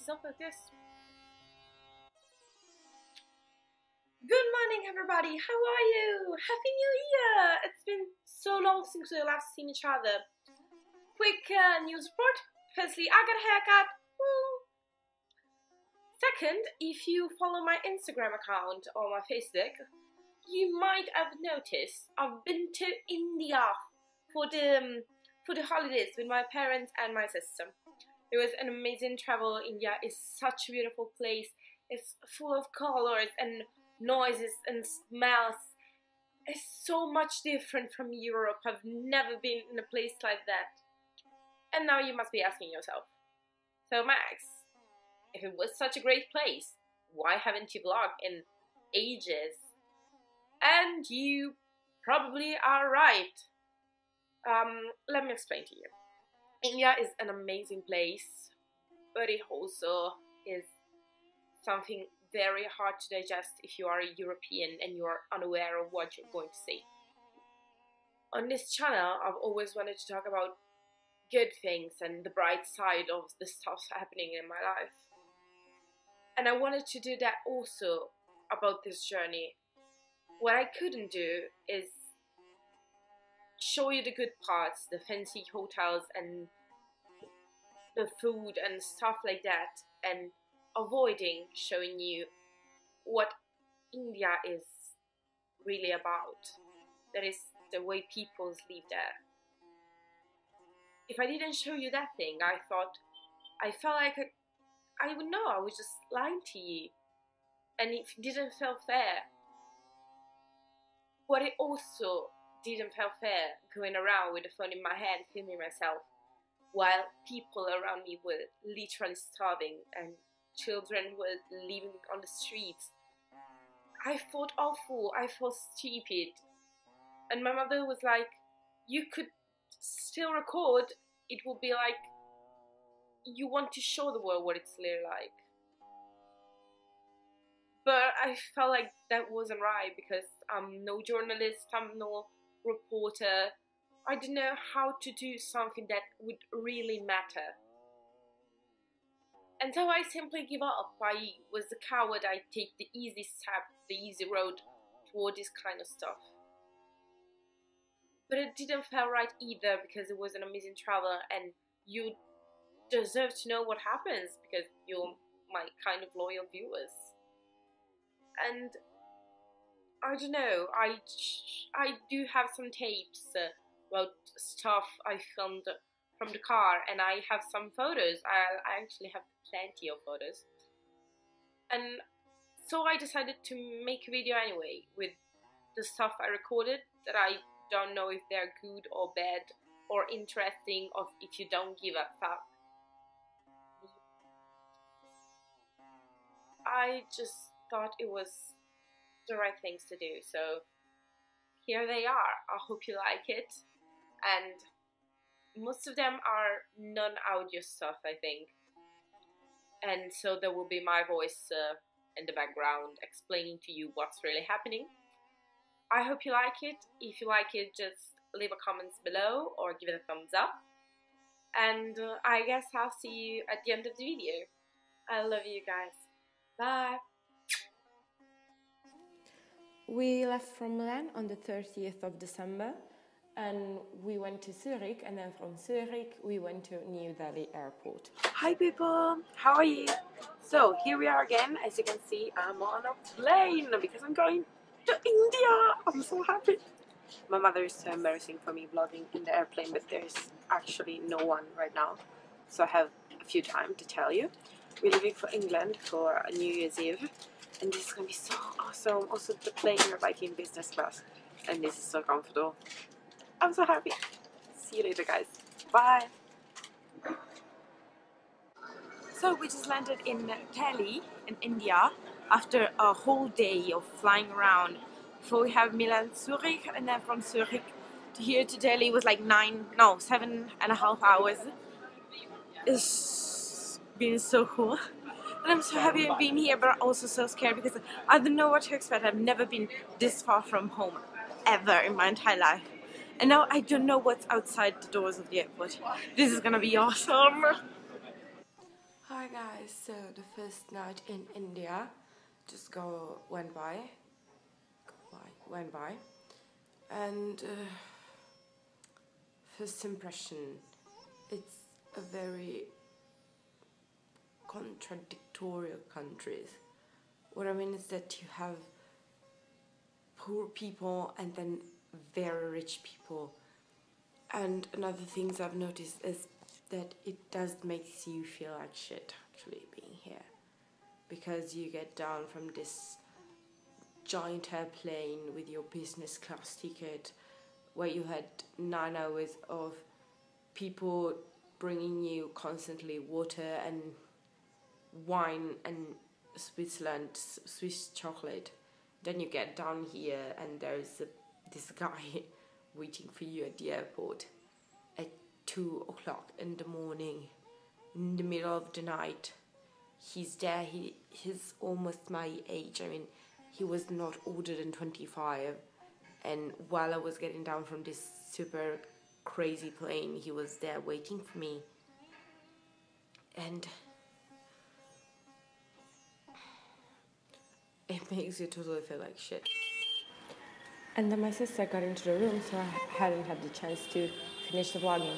yourself like this. Good morning, everybody. How are you? Happy New Year! It's been so long since we last seen each other. Quick news report. Firstly, I got a haircut. Woo. Second, if you follow my Instagram account or my Facebook, you might have noticed I've been to India for the holidays with my parents and my sister. It was an amazing travel. India is such a beautiful place. It's full of colors and noises and smells. It's so much different from Europe. I've never been in a place like that. And now you must be asking yourself, so Max, if it was such a great place, why haven't you vlogged in ages? And you probably are right. Let me explain to you. India is an amazing place, but it also is something very hard to digest if you are a European and you are unaware of what you're going to see. On this channel, I've always wanted to talk about good things and the bright side of the stuff happening in my life. And I wanted to do that also about this journey. What I couldn't do is show you the good parts, the fancy hotels and the food and stuff like that, and avoiding showing you what India is really about. That is the way people live there. If I didn't show you that thing, I felt like I would know I was just lying to you, and it didn't feel fair. But it also didn't feel fair going around with the phone in my hand filming myself while people around me were literally starving and children were living on the streets. I felt awful, I felt stupid. And my mother was like, you could still record, it will be like you want to show the world what it's really like. But I felt like that wasn't right because I'm no journalist, I'm no reporter. I didn't know how to do something that would really matter. And so I simply give up. I was a coward. I take the easy step, the easy road toward this kind of stuff. But it didn't feel right either because it was an amazing travel and you deserve to know what happens because you're my kind of loyal viewers. And I don't know, I do have some tapes about stuff I filmed from the car, and I have some photos. I actually have plenty of photos. And so I decided to make a video anyway with the stuff I recorded that I don't know if they're good or bad or interesting or if you don't give a fuck. I just thought it was the right things to do, so here they are. I hope you like it, and most of them are non-audio stuff, I think, and so there will be my voice in the background explaining to you what's really happening. I hope you like it. If you like it, just leave a comment below or give it a thumbs up, and I guess I'll see you at the end of the video. I love you guys. Bye. We left from Milan on the 30th of December and we went to Zurich, and then from Zurich we went to New Delhi airport. Hi people, how are you? So here we are again. As you can see, I'm on a plane because I'm going to India. I'm so happy. My mother is so embarrassing for me vlogging in the airplane, but there's actually no one right now, so I have a few time to tell you. We're leaving for England for a New Year's Eve, and this is gonna be so awesome. Also the plane, we're like in business class, and this is so comfortable. I'm so happy. See you later guys. Bye. So we just landed in Delhi in India after a whole day of flying around. Before we have Milan, Zurich, and then from Zurich to here to Delhi was like 7.5 hours. It's been so cool. And I'm so happy I've been here, but also so scared because I don't know what to expect. I've never been this far from home ever in my entire life. And now I don't know what's outside the doors of the airport. This is gonna be awesome. Hi, Hi guys, so the first night in India just went by, and first impression, it's a very contradictory countries. What I mean is that you have poor people and then very rich people. And another things I've noticed is that it does makes you feel like shit actually being here, because you get down from this giant airplane with your business class ticket where you had 9 hours of people bringing you constantly water and wine and Swiss chocolate. Then you get down here and there's this guy waiting for you at the airport at 2 o'clock in the morning, in the middle of the night. He's there, he's almost my age. I mean, he was not older than 25, and while I was getting down from this super crazy plane, he was there waiting for me. And it makes you totally feel like shit. And then my sister got into the room, so I hadn't had the chance to finish the vlogging.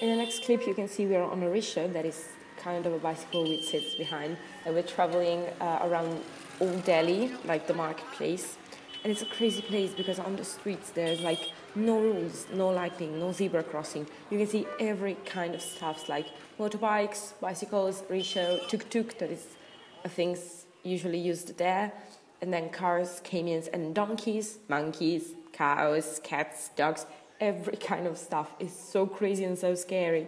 In the next clip you can see we're on a rickshaw, that is kind of a bicycle with seats behind, and we're traveling around Old Delhi, like the marketplace. And it's a crazy place because on the streets there's like no rules, no lighting, no zebra crossing. You can see every kind of stuff like motorbikes, bicycles, rickshaw, tuk-tuk, that is things usually used there, and then cars, camions, and donkeys, monkeys, cows, cats, dogs, every kind of stuff. Is so crazy and so scary.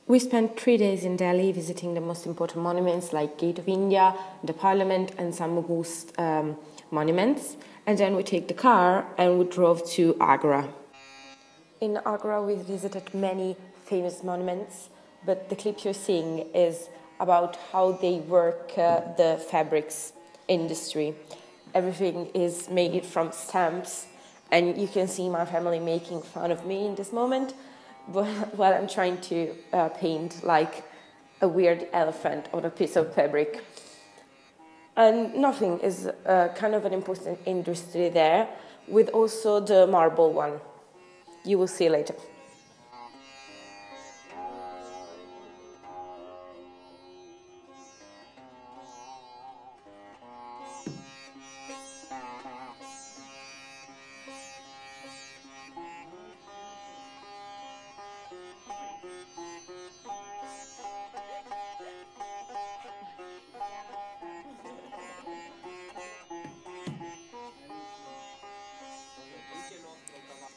We spent 3 days in Delhi visiting the most important monuments like Gate of India, the Parliament, and some ghost monuments. And then we take the car and we drove to Agra. In Agra we visited many famous monuments, but the clip you're seeing is about how they work the fabrics industry. Everything is made from stamps, and you can see my family making fun of me in this moment while I'm trying to paint like a weird elephant on a piece of fabric. And nothing is kind of an important industry there, with also the marble one. You will see later.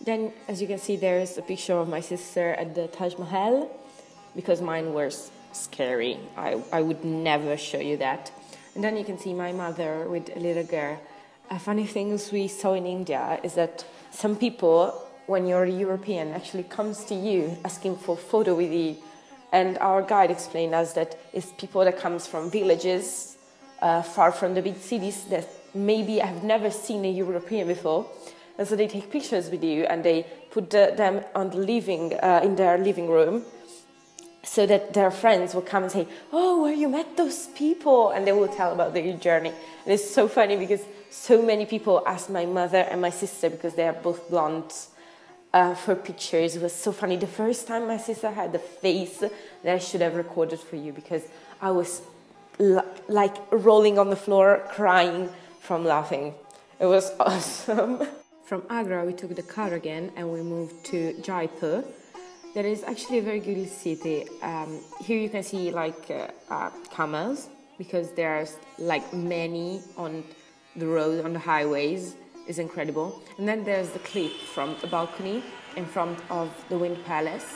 Then, as you can see, there's a picture of my sister at the Taj Mahal, because mine was scary. I would never show you that. And then you can see my mother with a little girl. A funny thing we saw in India is that some people, when you're a European, actually comes to you asking for a photo with you. And our guide explained us that it's people that comes from villages far from the big cities that maybe have never seen a European before. And so they take pictures with you and they put them on the in their living room, so that their friends will come and say, "Oh, where you met those people?" And they will tell about their journey. And it's so funny because so many people ask my mother and my sister, because they are both blonde, for pictures. It was so funny. The first time my sister had the face that I should have recorded for you, because I was like rolling on the floor, crying from laughing. It was awesome. From Agra, we took the car again and we moved to Jaipur. That is actually a very good city. Here you can see like camels, because there's like many on the road, on the highways. It's incredible. And then there's the clip from a balcony in front of the Wind Palace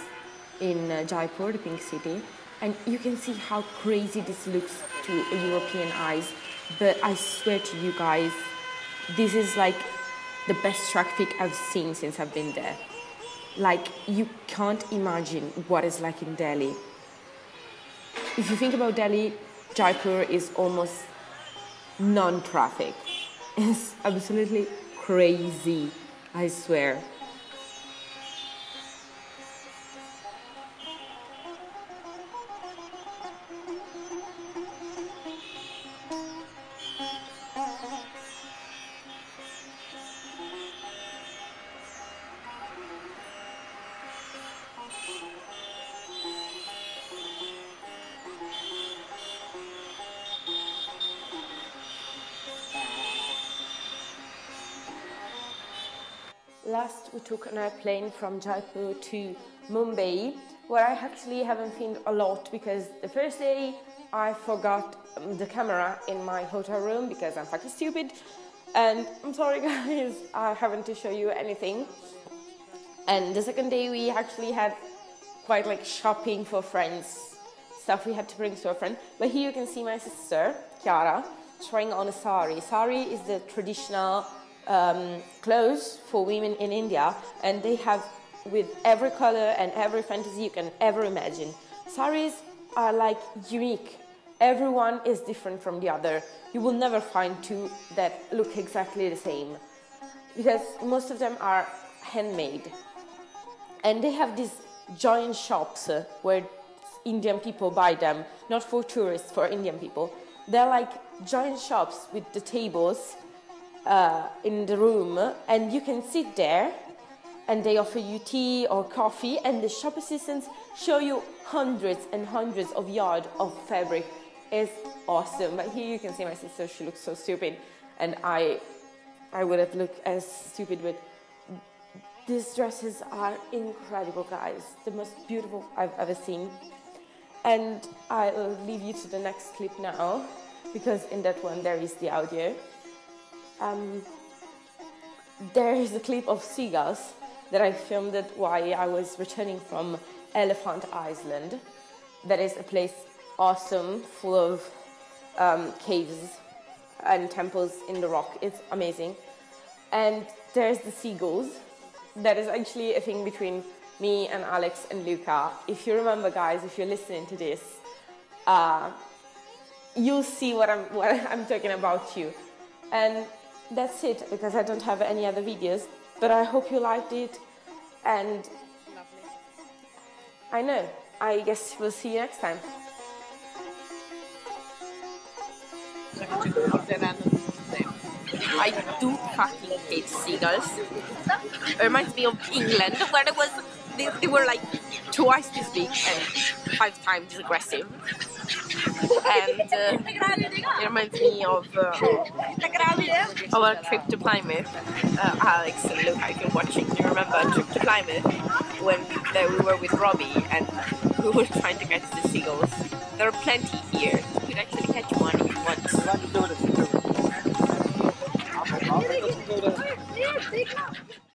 in Jaipur, the pink city. And you can see how crazy this looks to European eyes. But I swear to you guys, this is like the best traffic I've seen since I've been there. Like, you can't imagine what it's like in Delhi. If you think about Delhi, Jaipur is almost non-traffic. It's absolutely crazy, I swear. Last we took an airplane from Jaipur to Mumbai, where I actually haven't filmed a lot because the first day I forgot the camera in my hotel room because I'm fucking stupid. And I'm sorry guys, I haven't to show you anything. And the second day we actually had quite like shopping for friends, stuff we had to bring to a friend. But here you can see my sister, Chiara, trying on a sari. Sari is the traditional clothes for women in India, and they have with every color and every fantasy you can ever imagine. Saris are like unique. Everyone is different from the other. You will never find two that look exactly the same because most of them are handmade. And they have these giant shops where Indian people buy them, not for tourists, for Indian people. They're like giant shops with the tables in the room, and you can sit there and they offer you tea or coffee, and the shop assistants show you hundreds and hundreds of yards of fabric. It's awesome. But here you can see my sister, she looks so stupid, and I would have looked as stupid, but these dresses are incredible, guys. The most beautiful I've ever seen. And I'll leave you to the next clip now, because in that one there is the audio. There is a clip of seagulls that I filmed it while I was returning from Elephant Island. That is a place awesome, full of caves and temples in the rock. It's amazing. And there's the seagulls. That is actually a thing between me and Alex and Luca. If you remember, guys, if you're listening to this, you'll see what I'm talking about you. And that's it, because I don't have any other videos, but I hope you liked it, and lovely. I know, I guess we'll see you next time. I do fucking hate seagulls. It reminds me of England, where they were like twice this big and 5 times aggressive. And it reminds me of our trip to Plymouth. Alex and Luca, if you're watching, do you remember a trip to Plymouth when we were with Robbie and we were trying to catch the seagulls? There are plenty